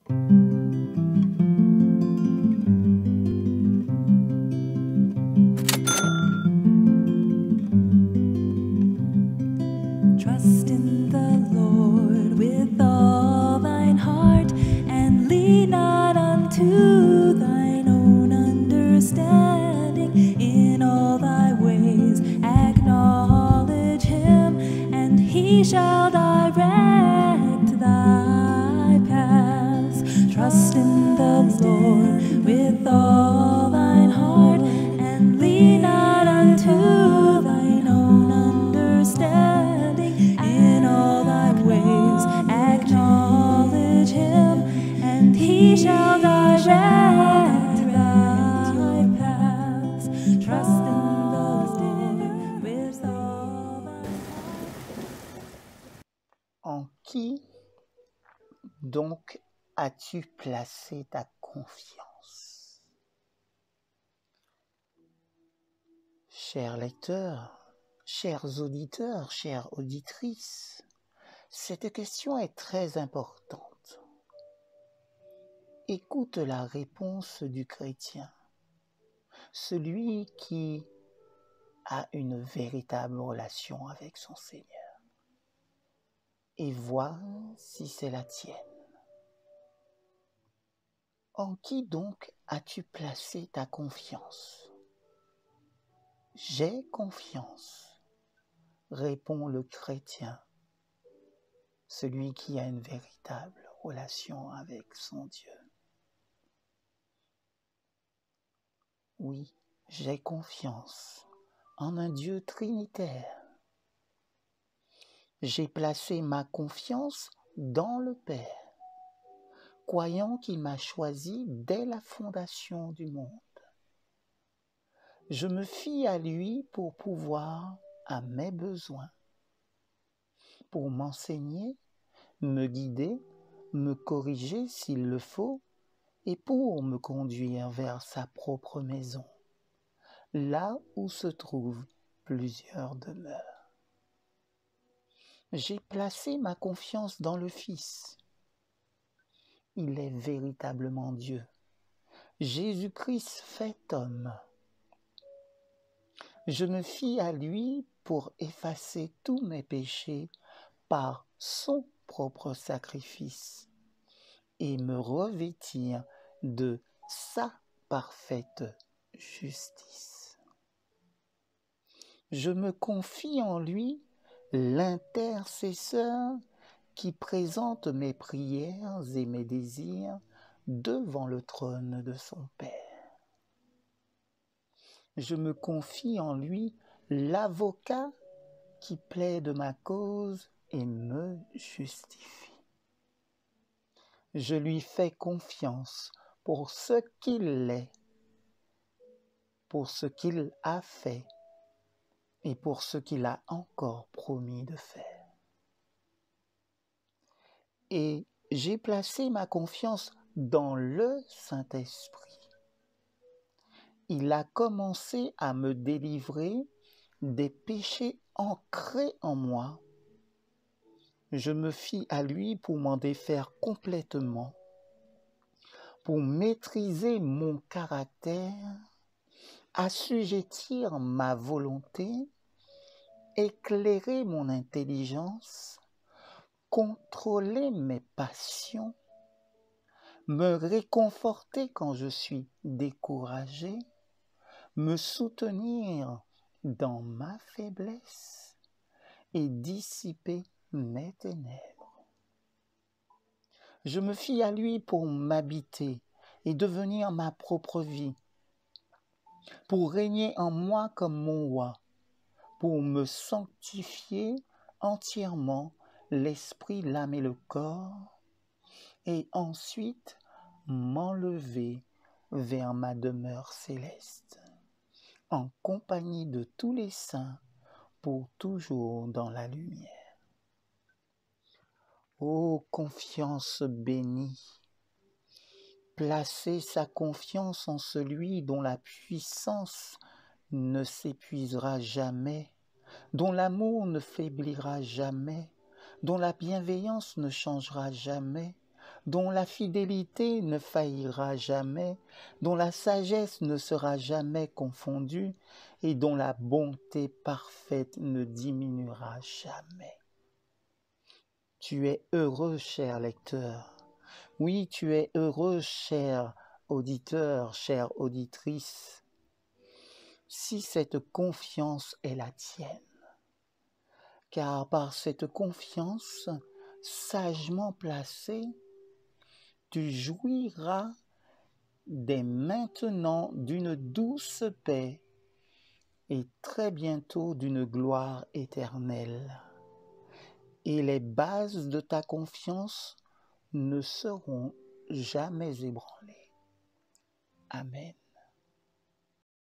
Trust in the Lord with all thine heart, and lean not unto thine own understanding. In all thy ways acknowledge him, and he shall direct thy paths. Trust in the Lord with all thine heart, and lean not unto thine own understanding. In all thy ways acknowledge him, and he shall direct thy paths. Trust in the Lord with all thy En qui donc as-tu placé ta confiance? Chers lecteurs, chers auditeurs, chères auditrices, cette question est très importante. Écoute la réponse du chrétien, celui qui a une véritable relation avec son Seigneur, et vois si c'est la tienne. En qui donc as-tu placé ta confiance? J'ai confiance, répond le chrétien, celui qui a une véritable relation avec son Dieu. Oui, j'ai confiance en un Dieu trinitaire. J'ai placé ma confiance dans le Père, croyant qu'il m'a choisi dès la fondation du monde. Je me fie à lui pour pouvoir à mes besoins, pour m'enseigner, me guider, me corriger s'il le faut, et pour me conduire vers sa propre maison, là où se trouvent plusieurs demeures. J'ai placé ma confiance dans le Fils. Il est véritablement Dieu. Jésus-Christ fait homme. Je me fie à lui pour effacer tous mes péchés par son propre sacrifice et me revêtir de sa parfaite justice. Je me confie en lui, l'intercesseur qui présente mes prières et mes désirs devant le trône de son Père. Je me confie en lui, l'avocat qui plaide ma cause et me justifie. Je lui fais confiance pour ce qu'il est, pour ce qu'il a fait et pour ce qu'il a encore promis de faire. Et j'ai placé ma confiance dans le Saint-Esprit. Il a commencé à me délivrer des péchés ancrés en moi. Je me fie à lui pour m'en défaire complètement, pour maîtriser mon caractère, assujettir ma volonté, éclairer mon intelligence, contrôler mes passions, me réconforter quand je suis découragé, me soutenir dans ma faiblesse et dissiper mes ténèbres. Je me fie à lui pour m'habiter et devenir ma propre vie, pour régner en moi comme mon roi, pour me sanctifier entièrement l'esprit, l'âme et le corps, et ensuite m'enlever vers ma demeure céleste, en compagnie de tous les saints, pour toujours dans la lumière. Ô confiance bénie, placer sa confiance en celui dont la puissance ne s'épuisera jamais, dont l'amour ne faiblira jamais, dont la bienveillance ne changera jamais, dont la fidélité ne faillira jamais, dont la sagesse ne sera jamais confondue et dont la bonté parfaite ne diminuera jamais. Tu es heureux, cher lecteur. Oui, tu es heureux, cher auditeur, chère auditrice, si cette confiance est la tienne. Car par cette confiance sagement placée, tu jouiras dès maintenant d'une douce paix et très bientôt d'une gloire éternelle. Et les bases de ta confiance ne seront jamais ébranlées. Amen.